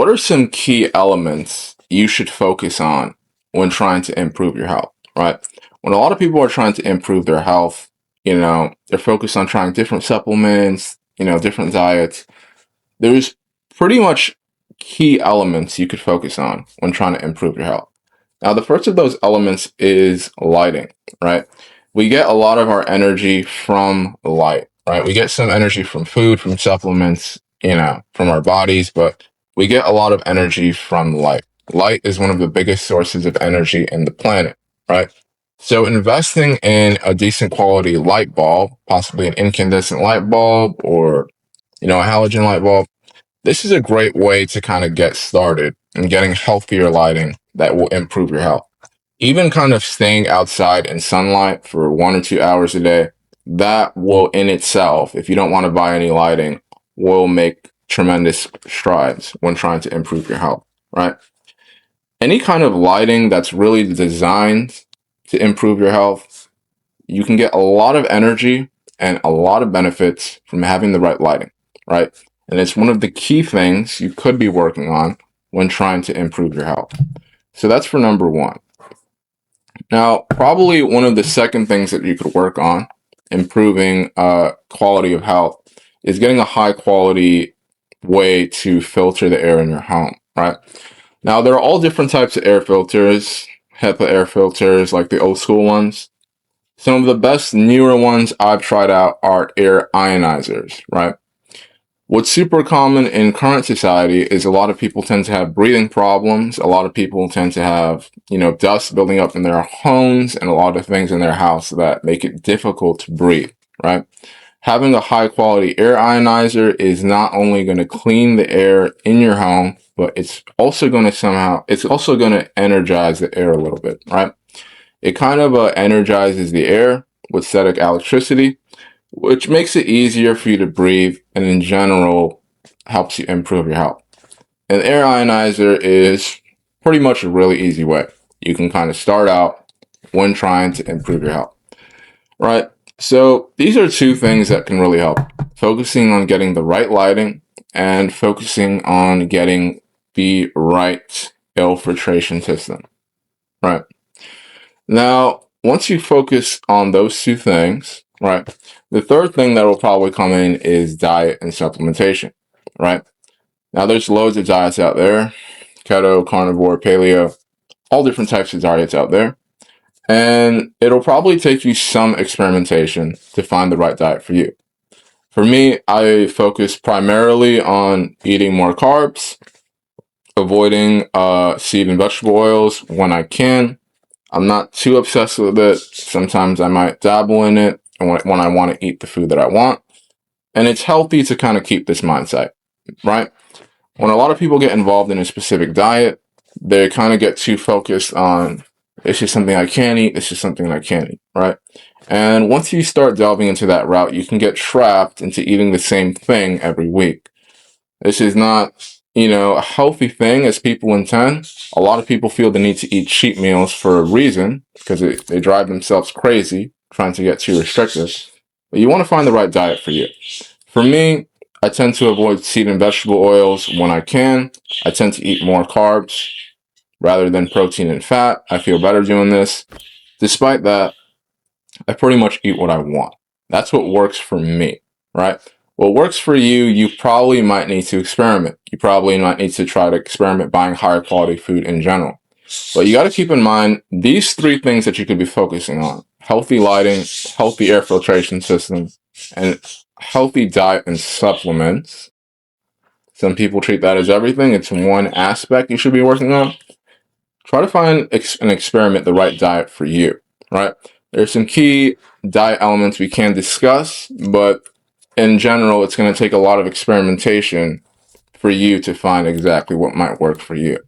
what are some key elements you should focus on when trying to improve your health, right? When a lot of people are trying to improve their health, they're focused on trying different supplements, different diets. There's pretty much key elements you could focus on when trying to improve your health. Now, the first of those elements is lighting, right? We get a lot of our energy from light, right? We get some energy from food, from supplements, from our bodies, but we get a lot of energy from light. Light is one of the biggest sources of energy in the planet, right? So investing in a decent quality light bulb, possibly an incandescent light bulb or, a halogen light bulb, this is a great way to kind of get started in getting healthier lighting that will improve your health. Even kind of staying outside in sunlight for 1 or 2 hours a day, that will in itself, if you don't want to buy any lighting, will make tremendous strides when trying to improve your health, right? Any kind of lighting that's really designed to improve your health, you can get a lot of energy and a lot of benefits from having the right lighting, right? And it's one of the key things you could be working on when trying to improve your health. So that's for number one. Now, probably one of the second things that you could work on improving quality of health is getting a high quality way to filter the air in your home, right? Now, there are all different types of air filters, HEPA air filters, like the old school ones. Some of the best newer ones I've tried out are air ionizers, right? What's super common in current society is a lot of people tend to have breathing problems. A lot of people tend to have, dust building up in their homes and a lot of things in their house that make it difficult to breathe, right? Having a high quality air ionizer is not only going to clean the air in your home, but it's also going to energize the air a little bit, right? It kind of energizes the air with static electricity, which makes it easier for you to breathe and in general helps you improve your health. An air ionizer is pretty much a really easy way. You can kind of start out when trying to improve your health, right? So these are two things that can really help. Focusing on getting the right lighting and focusing on getting the right air filtration system, right? Now, once you focus on those two things, right, the third thing that will probably come in is diet and supplementation, right? Now, there's loads of diets out there, keto, carnivore, paleo, all different types of diets out there. And it'll probably take you some experimentation to find the right diet for you. For me, I focus primarily on eating more carbs, avoiding seed and vegetable oils when I can. I'm not too obsessed with it. Sometimes I might dabble in it when I want to eat the food that I want. And it's healthy to kind of keep this mindset, right? When a lot of people get involved in a specific diet, they kind of get too focused on, this is something I can eat, this is something I can't eat, right? And once you start delving into that route, you can get trapped into eating the same thing every week. This is not, a healthy thing as people intend. A lot of people feel the need to eat cheat meals for a reason because they drive themselves crazy trying to get too restrictive. But you want to find the right diet for you. For me, I tend to avoid seed and vegetable oils when I can. I tend to eat more carbs rather than protein and fat. I feel better doing this. Despite that, I pretty much eat what I want. That's what works for me, right? What works for you, you probably might need to experiment. You probably might need to try to experiment buying higher quality food in general. But you got to keep in mind these three things that you could be focusing on: healthy lighting, healthy air filtration system, and healthy diet and supplements. Some people treat that as everything. It's one aspect you should be working on. Try to find and experiment the right diet for you, right? There's some key diet elements we can discuss, but in general, it's going to take a lot of experimentation for you to find exactly what might work for you.